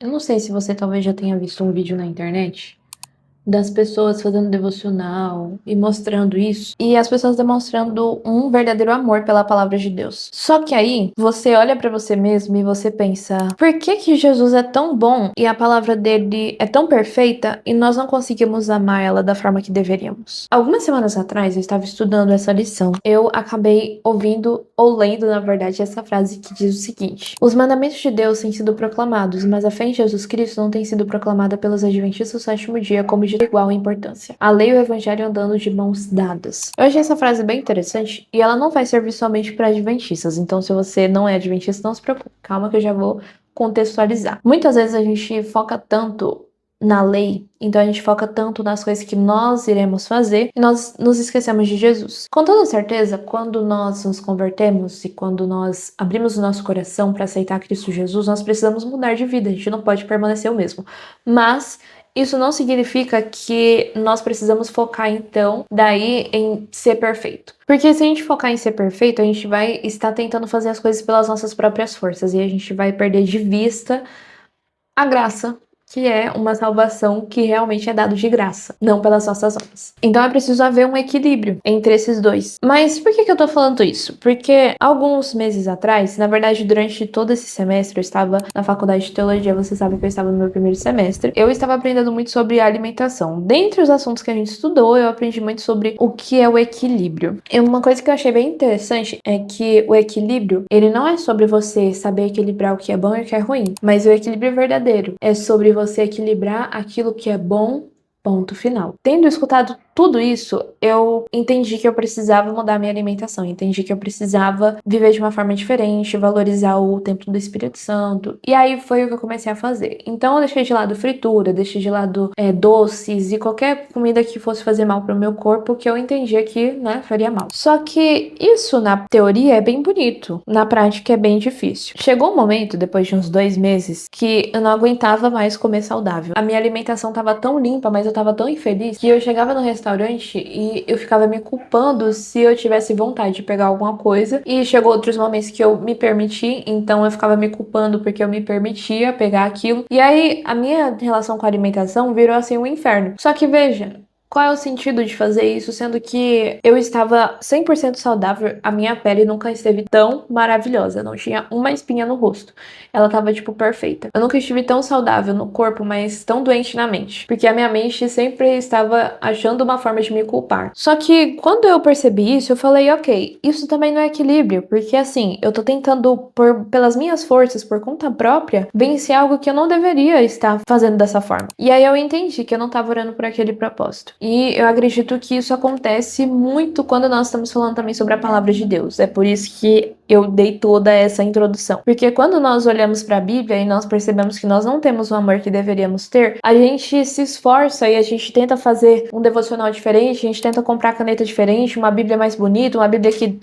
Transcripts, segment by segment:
Eu não sei se você talvez já tenha visto um vídeo na internet das pessoas fazendo devocional e mostrando isso, e as pessoas demonstrando um verdadeiro amor pela palavra de Deus. Só que aí você olha pra você mesmo e você pensa: por que que Jesus é tão bom e a palavra dele é tão perfeita e nós não conseguimos amar ela da forma que deveríamos? Algumas semanas atrás eu estava estudando essa lição. Eu acabei ouvindo ou lendo, na verdade, essa frase que diz o seguinte: os mandamentos de Deus têm sido proclamados, mas a fé em Jesus Cristo não tem sido proclamada pelos adventistas do sétimo dia como de igual importância. A lei e o evangelho andando de mãos dadas. Eu achei essa frase bem interessante e ela não vai servir somente para adventistas. Então, se você não é adventista, não se preocupe. Calma que eu já vou contextualizar. Muitas vezes a gente foca tanto na lei, então a gente foca tanto nas coisas que nós iremos fazer e nós nos esquecemos de Jesus. Com toda certeza, quando nós nos convertemos e quando nós abrimos o nosso coração para aceitar Cristo Jesus, nós precisamos mudar de vida, a gente não pode permanecer o mesmo. Mas isso não significa que nós precisamos focar, então, daí em ser perfeito. Porque se a gente focar em ser perfeito, a gente vai estar tentando fazer as coisas pelas nossas próprias forças e a gente vai perder de vista a graça, que é uma salvação que realmente é dado de graça, não pelas nossas obras. Então é preciso haver um equilíbrio entre esses dois. Mas por que eu tô falando isso? Porque alguns meses atrás, na verdade, durante todo esse semestre, eu estava na faculdade de teologia, você sabe que eu estava no meu primeiro semestre, eu estava aprendendo muito sobre alimentação. Dentre os assuntos que a gente estudou, eu aprendi muito sobre o que é o equilíbrio. E uma coisa que eu achei bem interessante é que o equilíbrio, ele não é sobre você saber equilibrar o que é bom e o que é ruim, mas o equilíbrio verdadeiro é sobre você equilibrar aquilo que é bom, ponto final. Tendo escutado tudo isso, eu entendi que eu precisava mudar minha alimentação, entendi que eu precisava viver de uma forma diferente, valorizar o templo do Espírito Santo. E aí foi o que eu comecei a fazer. Então eu deixei de lado fritura, deixei de lado doces e qualquer comida que fosse fazer mal pro meu corpo, que eu entendia que, né, faria mal. Só que isso na teoria é bem bonito, na prática é bem difícil. Chegou um momento, depois de uns 2 meses, que eu não aguentava mais comer saudável. A minha alimentação tava tão limpa, mas eu tava tão infeliz que eu chegava no restaurante e eu ficava me culpando se eu tivesse vontade de pegar alguma coisa. E chegou outros momentos que eu me permiti, então eu ficava me culpando porque eu me permitia pegar aquilo. E aí a minha relação com a alimentação virou assim um inferno. Só que veja, qual é o sentido de fazer isso, sendo que eu estava 100% saudável, a minha pele nunca esteve tão maravilhosa, não tinha uma espinha no rosto. Ela tava, tipo, perfeita. Eu nunca estive tão saudável no corpo, mas tão doente na mente, porque a minha mente sempre estava achando uma forma de me culpar. Só que quando eu percebi isso, eu falei, ok, isso também não é equilíbrio, porque assim, eu tô tentando, pelas minhas forças, por conta própria, vencer algo que eu não deveria estar fazendo dessa forma. E aí eu entendi que eu não tava orando por aquele propósito. E eu acredito que isso acontece muito quando nós estamos falando também sobre a palavra de Deus. É por isso que eu dei toda essa introdução. Porque quando nós olhamos para a Bíblia e nós percebemos que nós não temos o amor que deveríamos ter, a gente se esforça e a gente tenta fazer um devocional diferente, a gente tenta comprar caneta diferente, uma Bíblia mais bonita, uma Bíblia que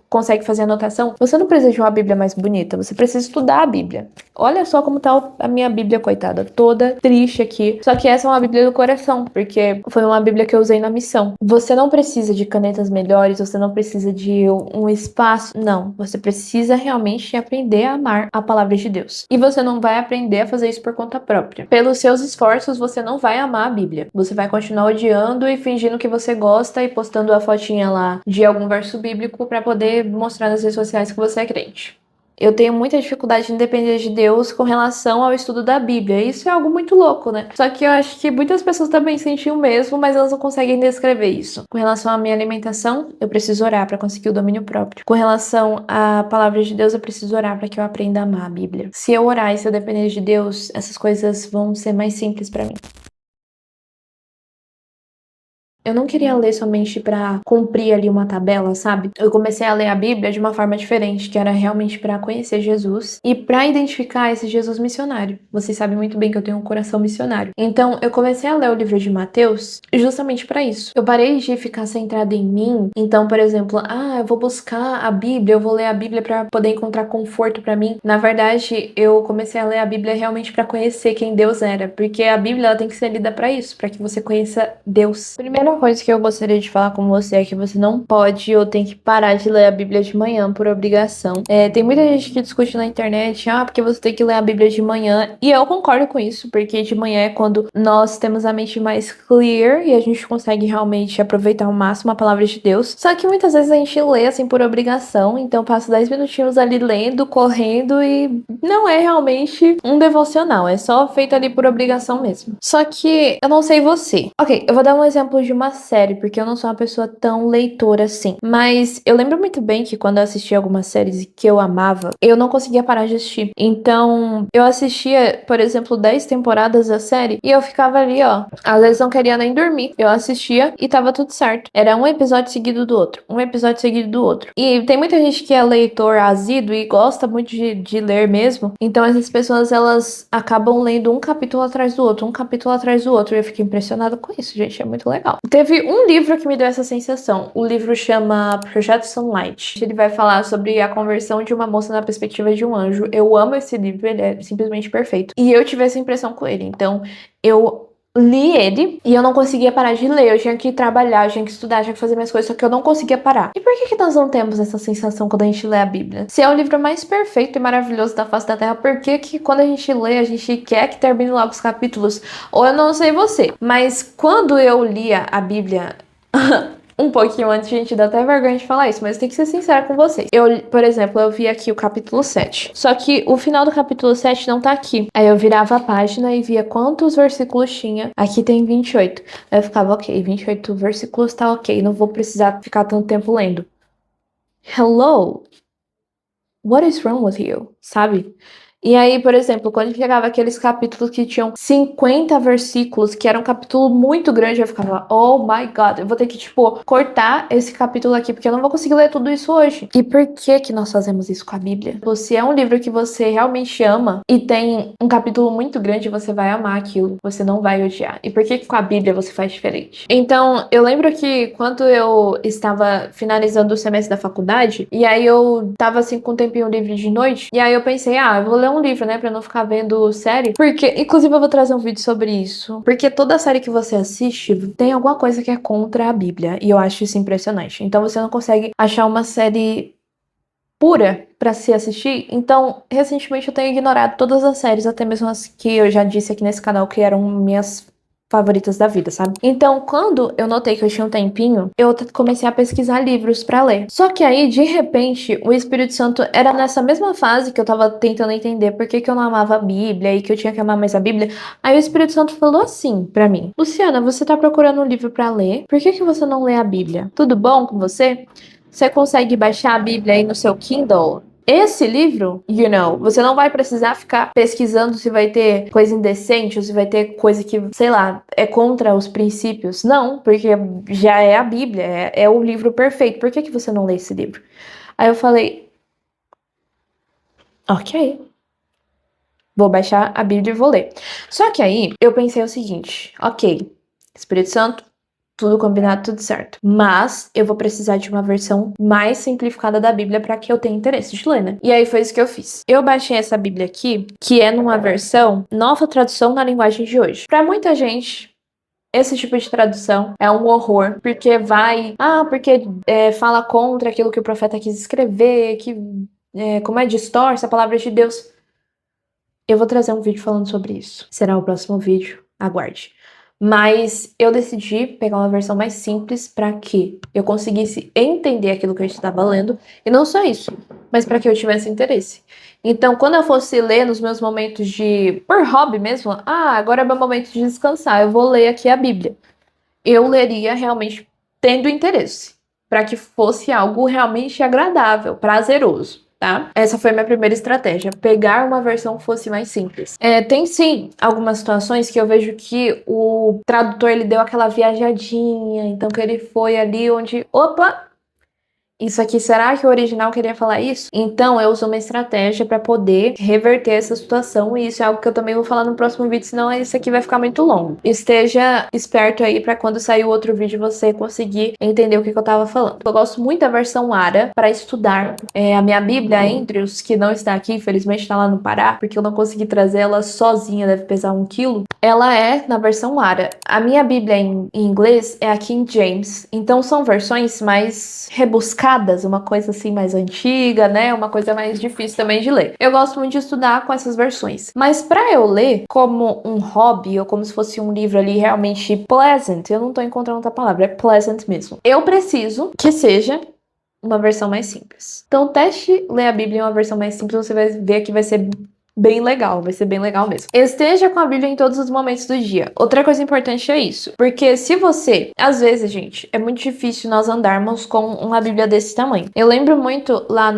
consegue fazer anotação. Você não precisa de uma Bíblia mais bonita, você precisa estudar a Bíblia. Olha só como tá a minha Bíblia, coitada, toda triste aqui. Só que essa é uma Bíblia do coração, porque foi uma Bíblia que eu usei na missão. Você não precisa de canetas melhores, você não precisa de um espaço, não. Você precisa realmente aprender a amar a palavra de Deus. E você não vai aprender a fazer isso por conta própria. Pelos seus esforços, você não vai amar a Bíblia. Você vai continuar odiando e fingindo que você gosta e postando a fotinha lá de algum verso bíblico para poder mostrar nas redes sociais que você é crente. Eu tenho muita dificuldade em depender de Deus com relação ao estudo da Bíblia. Isso é algo muito louco, né? Só que eu acho que muitas pessoas também sentem o mesmo, mas elas não conseguem descrever isso. Com relação à minha alimentação, eu preciso orar para conseguir o domínio próprio. Com relação à palavra de Deus, eu preciso orar para que eu aprenda a amar a Bíblia. Se eu orar e se eu depender de Deus, essas coisas vão ser mais simples para mim. Eu não queria ler somente pra cumprir ali uma tabela, sabe? Eu comecei a ler a Bíblia de uma forma diferente, que era realmente pra conhecer Jesus e pra identificar esse Jesus missionário. Vocês sabem muito bem que eu tenho um coração missionário. Então, eu comecei a ler o livro de Mateus justamente pra isso. Eu parei de ficar centrada em mim. Então, por exemplo, eu vou buscar a Bíblia, eu vou ler a Bíblia pra poder encontrar conforto pra mim. Na verdade, eu comecei a ler a Bíblia realmente pra conhecer quem Deus era, porque a Bíblia ela tem que ser lida pra isso, pra que você conheça Deus. Primeiro coisa que eu gostaria de falar com você é que você não pode ou tem que parar de ler a Bíblia de manhã por obrigação. Tem muita gente que discute na internet, porque você tem que ler a Bíblia de manhã, e eu concordo com isso, porque de manhã é quando nós temos a mente mais clear e a gente consegue realmente aproveitar ao máximo a palavra de Deus. Só que muitas vezes a gente lê assim por obrigação, então passa 10 minutinhos ali lendo, correndo, e não é realmente um devocional, é só feito ali por obrigação mesmo. Só que eu não sei você. Ok, eu vou dar um exemplo de uma série, porque eu não sou uma pessoa tão leitora assim, mas eu lembro muito bem que quando eu assistia algumas séries que eu amava, eu não conseguia parar de assistir. Então, eu assistia, por exemplo, 10 temporadas da série e eu ficava ali, ó. Às vezes não queria nem dormir. Eu assistia e tava tudo certo. Era um episódio seguido do outro, um episódio seguido do outro. E tem muita gente que é leitor assíduo e gosta muito de ler mesmo. Então, essas pessoas, elas acabam lendo um capítulo atrás do outro, um capítulo atrás do outro. E eu fiquei impressionada com isso, gente. É muito legal. Teve um livro que me deu essa sensação. O livro chama Projeto Sunlight. Ele vai falar sobre a conversão de uma moça na perspectiva de um anjo. Eu amo esse livro, ele é simplesmente perfeito. E eu tive essa impressão com ele. Então, eu li ele e eu não conseguia parar de ler. Eu tinha que trabalhar, eu tinha que estudar, eu tinha que fazer minhas coisas, só que eu não conseguia parar. E por que nós não temos essa sensação quando a gente lê a Bíblia? Se é o livro mais perfeito e maravilhoso da face da Terra, por que quando a gente lê, a gente quer que termine logo os capítulos? Ou eu não sei você, mas quando eu lia a Bíblia um pouquinho antes, gente, dá até vergonha de falar isso, mas tem que ser sincera com vocês. Eu, por exemplo, eu vi aqui o capítulo 7. Só que o final do capítulo 7 não tá aqui. Aí eu virava a página e via quantos versículos tinha. Aqui tem 28. Aí eu ficava, ok, 28 versículos tá ok, não vou precisar ficar tanto tempo lendo. Hello? What is wrong with you? Sabe? E aí, por exemplo, quando chegava aqueles capítulos que tinham 50 versículos, que era um capítulo muito grande, eu ficava, oh my god, eu vou ter que, tipo, cortar esse capítulo aqui, porque eu não vou conseguir ler tudo isso hoje. E por que nós fazemos isso com a Bíblia? Se é um livro que você realmente ama e tem um capítulo muito grande, você vai amar aquilo, você não vai odiar. E por que com a Bíblia você faz diferente? Então, eu lembro que quando eu estava finalizando o semestre da faculdade, e aí eu tava assim com um tempinho livre de noite, e aí eu pensei, eu vou ler um livro, né, pra não ficar vendo série. Porque, inclusive, eu vou trazer um vídeo sobre isso. Porque toda série que você assiste tem alguma coisa que é contra a Bíblia. E eu acho isso impressionante. Então você não consegue achar uma série pura pra se assistir. Então, recentemente eu tenho ignorado todas as séries, até mesmo as que eu já disse aqui nesse canal que eram minhas favoritas da vida, sabe? Então, quando eu notei que eu tinha um tempinho, eu comecei a pesquisar livros pra ler. Só que aí, de repente, o Espírito Santo era nessa mesma fase que eu tava tentando entender por que eu não amava a Bíblia e que eu tinha que amar mais a Bíblia. Aí o Espírito Santo falou assim pra mim: Luciana, você tá procurando um livro pra ler? Por que você não lê a Bíblia? Tudo bom com você? Você consegue baixar a Bíblia aí no seu Kindle? Esse livro, você não vai precisar ficar pesquisando se vai ter coisa indecente ou se vai ter coisa que, sei lá, é contra os princípios. Não, porque já é a Bíblia, é o livro perfeito. Por que você não lê esse livro? Aí eu falei, ok, vou baixar a Bíblia e vou ler. Só que aí eu pensei o seguinte, ok, Espírito Santo, tudo combinado, tudo certo. Mas eu vou precisar de uma versão mais simplificada da Bíblia para que eu tenha interesse de ler, né? E aí foi isso que eu fiz. Eu baixei essa Bíblia aqui, que é numa versão nova tradução na linguagem de hoje. Para muita gente, esse tipo de tradução é um horror, porque fala contra aquilo que o profeta quis escrever, como distorce a palavra de Deus. Eu vou trazer um vídeo falando sobre isso. Será o próximo vídeo. Aguarde. Mas eu decidi pegar uma versão mais simples para que eu conseguisse entender aquilo que eu estava lendo. E não só isso, mas para que eu tivesse interesse. Então, quando eu fosse ler nos meus momentos por hobby mesmo, agora é meu momento de descansar, eu vou ler aqui a Bíblia. Eu leria realmente tendo interesse, para que fosse algo realmente agradável, prazeroso. Tá? Essa foi a minha primeira estratégia, pegar uma versão que fosse mais simples. Tem sim algumas situações que eu vejo que o tradutor ele deu aquela viajadinha, então que ele foi ali onde, opa, isso aqui, será que o original queria falar isso? Então eu uso uma estratégia para poder reverter essa situação, e isso é algo que eu também vou falar no próximo vídeo, senão esse aqui vai ficar muito longo. Esteja esperto aí para quando sair o outro vídeo você conseguir entender o que eu tava falando. Eu gosto muito da versão ARA para estudar. A minha Bíblia Andrews, que não está aqui, infelizmente está lá no Pará, porque eu não consegui trazer ela sozinha, deve pesar 1 quilo. ela é na versão ARA. A minha Bíblia em inglês é a King James. Então são versões mais rebuscadas, uma coisa assim mais antiga, né? Uma coisa mais difícil também de ler. Eu gosto muito de estudar com essas versões. Mas para eu ler como um hobby ou como se fosse um livro ali realmente pleasant, eu não tô encontrando outra palavra, é pleasant mesmo. Eu preciso que seja uma versão mais simples. Então teste ler a Bíblia em uma versão mais simples, você vai ver que vai ser bem legal, vai ser bem legal mesmo. Esteja com a Bíblia em todos os momentos do dia. Outra coisa importante é isso, porque se você, às vezes, gente, é muito difícil nós andarmos com uma Bíblia desse tamanho. Eu lembro muito lá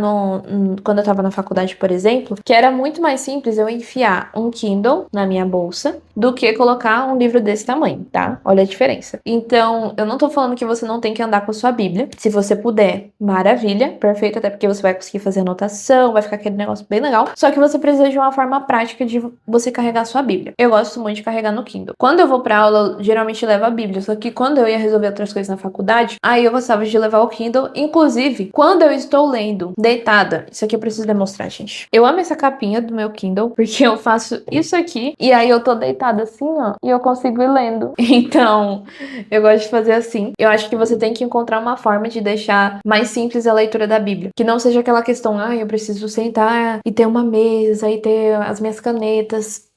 quando eu tava na faculdade, por exemplo, que era muito mais simples eu enfiar um Kindle na minha bolsa do que colocar um livro desse tamanho, tá? Olha a diferença. Então, eu não tô falando que você não tem que andar com a sua Bíblia. Se você puder, maravilha, perfeito, até porque você vai conseguir fazer anotação, vai ficar aquele negócio bem legal. Só que você precisa de uma forma prática de você carregar a sua Bíblia. Eu gosto muito de carregar no Kindle. Quando eu vou pra aula, eu geralmente levo a Bíblia, só que quando eu ia resolver outras coisas na faculdade, aí eu gostava de levar o Kindle. Inclusive, quando eu estou lendo deitada, isso aqui eu preciso demonstrar, gente. Eu amo essa capinha do meu Kindle, porque eu faço isso aqui, e aí eu tô deitada assim, ó, e eu consigo ir lendo. Então, eu gosto de fazer assim. Eu acho que você tem que encontrar uma forma de deixar mais simples a leitura da Bíblia. Que não seja aquela questão, eu preciso sentar e ter uma mesa e ter as minhas canetas.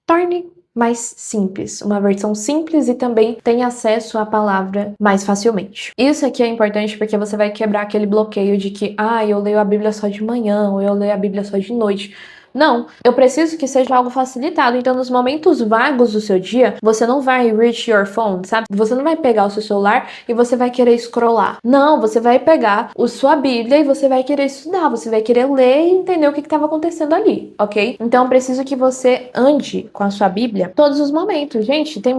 Torne mais simples, uma versão simples e também tem acesso à palavra mais facilmente. Isso aqui é importante porque você vai quebrar aquele bloqueio de que, eu leio a Bíblia só de manhã ou eu leio a Bíblia só de noite. Não, eu preciso que seja algo facilitado. Então, nos momentos vagos do seu dia, você não vai reach your phone, sabe? Você não vai pegar o seu celular e você vai querer scrollar. Não, você vai pegar a sua Bíblia e você vai querer estudar, você vai querer ler e entender o que estava acontecendo ali, ok? Então, eu preciso que você ande com a sua Bíblia todos os momentos. Gente, tem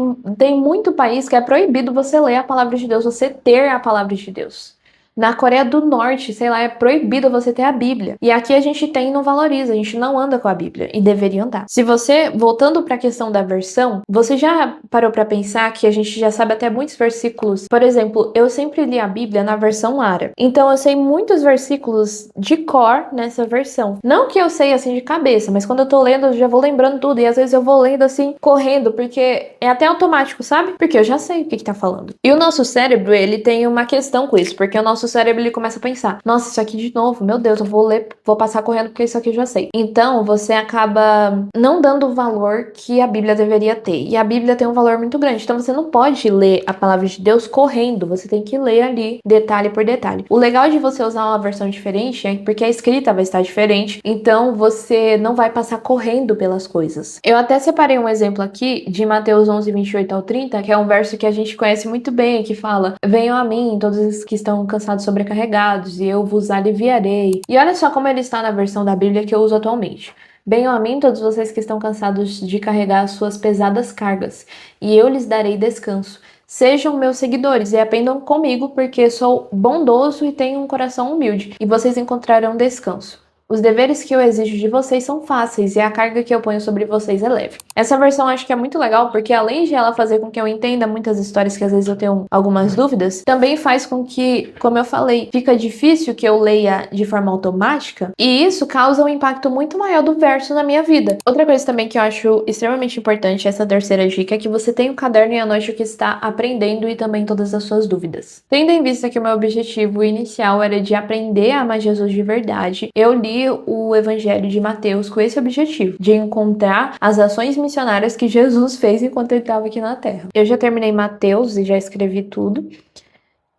muito país que é proibido você ler a palavra de Deus, você ter a palavra de Deus. Na Coreia do Norte, sei lá, é proibido você ter a Bíblia. E aqui a gente tem e não valoriza, a gente não anda com a Bíblia e deveria andar. Se você, voltando para a questão da versão, você já parou para pensar que a gente já sabe até muitos versículos? Por exemplo, eu sempre li a Bíblia na versão ARA. Então eu sei muitos versículos de cor nessa versão. Não que eu sei assim de cabeça, mas quando eu tô lendo eu já vou lembrando tudo e às vezes eu vou lendo assim correndo, porque é até automático, sabe? Porque eu já sei o que tá falando. E o nosso cérebro, ele tem uma questão com isso, porque o nosso cérebro ele começa a pensar, nossa, isso aqui de novo, meu Deus, eu vou ler, vou passar correndo porque isso aqui eu já sei. Então, você acaba não dando o valor que a Bíblia deveria ter. E a Bíblia tem um valor muito grande. Então, você não pode ler a palavra de Deus correndo. Você tem que ler ali, detalhe por detalhe. O legal de você usar uma versão diferente é porque a escrita vai estar diferente. Então, você não vai passar correndo pelas coisas. Eu até separei um exemplo aqui de Mateus 11, 28 ao 30, que é um verso que a gente conhece muito bem, que fala, venham a mim, todos os que estão cansados, sobrecarregados, e eu vos aliviarei. E olha só como ele está na versão da Bíblia que eu uso atualmente. Venham a mim todos vocês que estão cansados de carregar as suas pesadas cargas, e eu lhes darei descanso. Sejam meus seguidores e aprendam comigo, porque sou bondoso e tenho um coração humilde, e vocês encontrarão descanso. Os deveres que eu exijo de vocês são fáceis e a carga que eu ponho sobre vocês é leve. Essa versão eu acho que é muito legal porque além de ela fazer com que eu entenda muitas histórias que às vezes eu tenho algumas dúvidas, também faz com que, como eu falei, fica difícil que eu leia de forma automática e isso causa um impacto muito maior do verso na minha vida. Outra coisa também que eu acho extremamente importante, essa terceira dica, é que você tenha um caderno e anote o que está aprendendo e também todas as suas dúvidas. Tendo em vista que o meu objetivo inicial era de aprender a amar Jesus de verdade, eu li o Evangelho de Mateus com esse objetivo, de encontrar as ações missionárias que Jesus fez enquanto ele estava aqui na Terra. Eu já terminei Mateus e já escrevi tudo.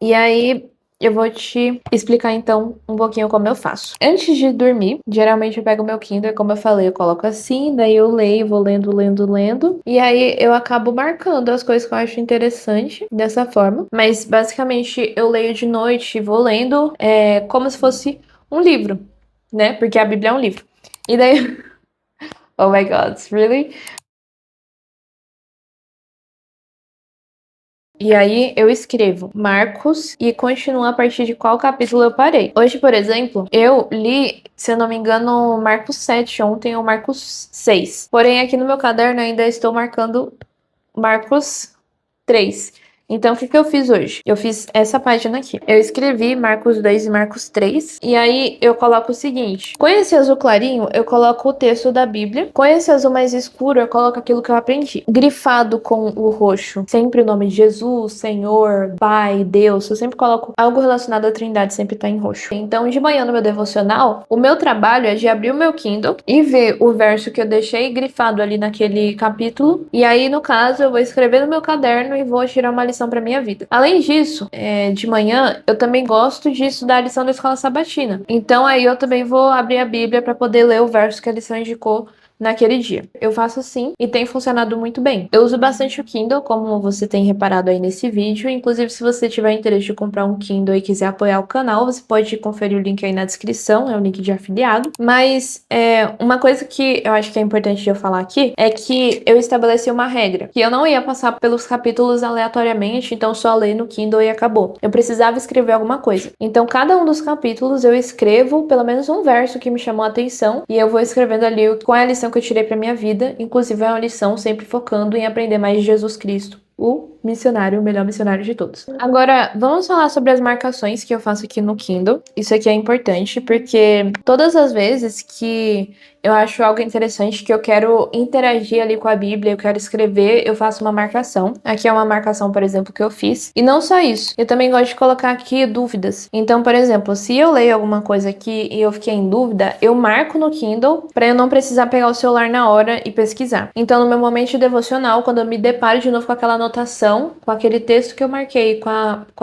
E aí eu vou te explicar então um pouquinho como eu faço. Antes de dormir, geralmente eu pego o meu Kindle e como eu falei, eu coloco assim, daí eu leio, vou lendo. E aí eu acabo marcando as coisas que eu acho interessante dessa forma. Mas basicamente eu leio de noite e vou lendo como se fosse um livro, né? Porque a Bíblia é um livro. E daí... Oh my God, really? E aí eu escrevo Marcos e continuo a partir de qual capítulo eu parei. Hoje, por exemplo, eu li, se eu não me engano, Marcos 7 ontem ou Marcos 6. Porém, aqui no meu caderno ainda estou marcando Marcos 3, Então, o que que eu fiz hoje? Eu fiz essa página aqui. Eu escrevi Marcos 2 e Marcos 3. E aí, eu coloco o seguinte. Com esse azul clarinho, eu coloco o texto da Bíblia. Com esse azul mais escuro, eu coloco aquilo que eu aprendi. Grifado com o roxo, sempre o nome de Jesus, Senhor, Pai, Deus. Eu sempre coloco algo relacionado à Trindade, sempre tá em roxo. Então, de manhã no meu devocional, o meu trabalho é de abrir o meu Kindle e ver o verso que eu deixei grifado ali naquele capítulo. E aí, no caso, eu vou escrever no meu caderno e vou tirar uma lição para minha vida. Além disso, de manhã, eu também gosto de estudar a lição da escola sabatina. Então, aí eu também vou abrir a Bíblia para poder ler o verso que a lição indicou naquele dia. Eu faço assim e tem funcionado muito bem. Eu uso bastante o Kindle, como você tem reparado aí nesse vídeo. Inclusive, se você tiver interesse de comprar um Kindle e quiser apoiar o canal, você pode conferir o link aí na descrição, é o link de afiliado. Mas uma coisa que eu acho que é importante de eu falar aqui é que eu estabeleci uma regra, que eu não ia passar pelos capítulos aleatoriamente, então só ler no Kindle e acabou. Eu precisava escrever alguma coisa. Então, cada um dos capítulos eu escrevo pelo menos um verso que me chamou a atenção e eu vou escrevendo ali qual é a lição que eu tirei para minha vida. Inclusive, é uma lição sempre focando em aprender mais de Jesus Cristo, o missionário, o melhor missionário de todos. Agora, vamos falar sobre as marcações que eu faço aqui no Kindle. Isso aqui é importante porque todas as vezes que eu acho algo interessante, que eu quero interagir ali com a Bíblia, eu quero escrever, eu faço uma marcação. Aqui é uma marcação, por exemplo, que eu fiz. E não só isso, eu também gosto de colocar aqui dúvidas. Então, por exemplo, se eu leio alguma coisa aqui e eu fiquei em dúvida, eu marco no Kindle para eu não precisar pegar o celular na hora e pesquisar. Então, no meu momento de devocional, quando eu me deparo de novo com aquela anotação, com aquele texto que eu marquei, com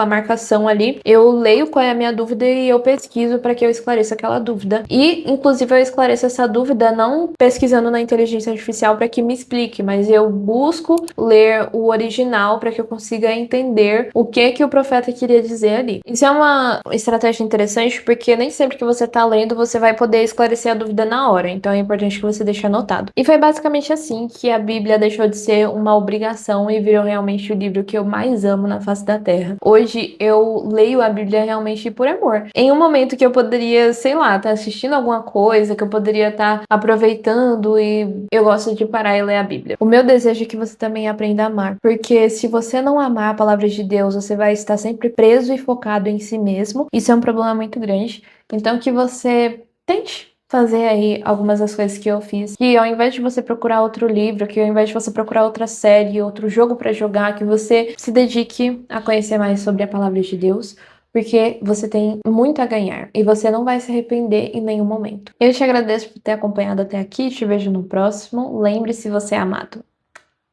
a marcação ali, eu leio qual é a minha dúvida e eu pesquiso para que eu esclareça aquela dúvida. E, inclusive, eu esclareço essa dúvida não pesquisando na inteligência artificial para que me explique, mas eu busco ler o original para que eu consiga entender o que o profeta queria dizer ali. Isso é uma estratégia interessante porque nem sempre que você tá lendo você vai poder esclarecer a dúvida na hora, então é importante que você deixe anotado. E foi basicamente assim que a Bíblia deixou de ser uma obrigação e virou realmente o livro que eu mais amo na face da terra. Hoje eu leio a Bíblia realmente por amor. Em um momento que eu poderia, sei lá, estar assistindo alguma coisa, que eu poderia estar aproveitando, e eu gosto de parar e ler a Bíblia. O meu desejo é que você também aprenda a amar, porque se você não amar a palavra de Deus, você vai estar sempre preso e focado em si mesmo. Isso é um problema muito grande. Então que você tente fazer aí algumas das coisas que eu fiz, que ao invés de você procurar outro livro, que ao invés de você procurar outra série, outro jogo para jogar, que você se dedique a conhecer mais sobre a palavra de Deus, porque você tem muito a ganhar e você não vai se arrepender em nenhum momento. Eu te agradeço por ter acompanhado até aqui, te vejo no próximo. Lembre-se, você é amado.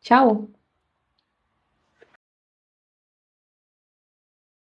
Tchau!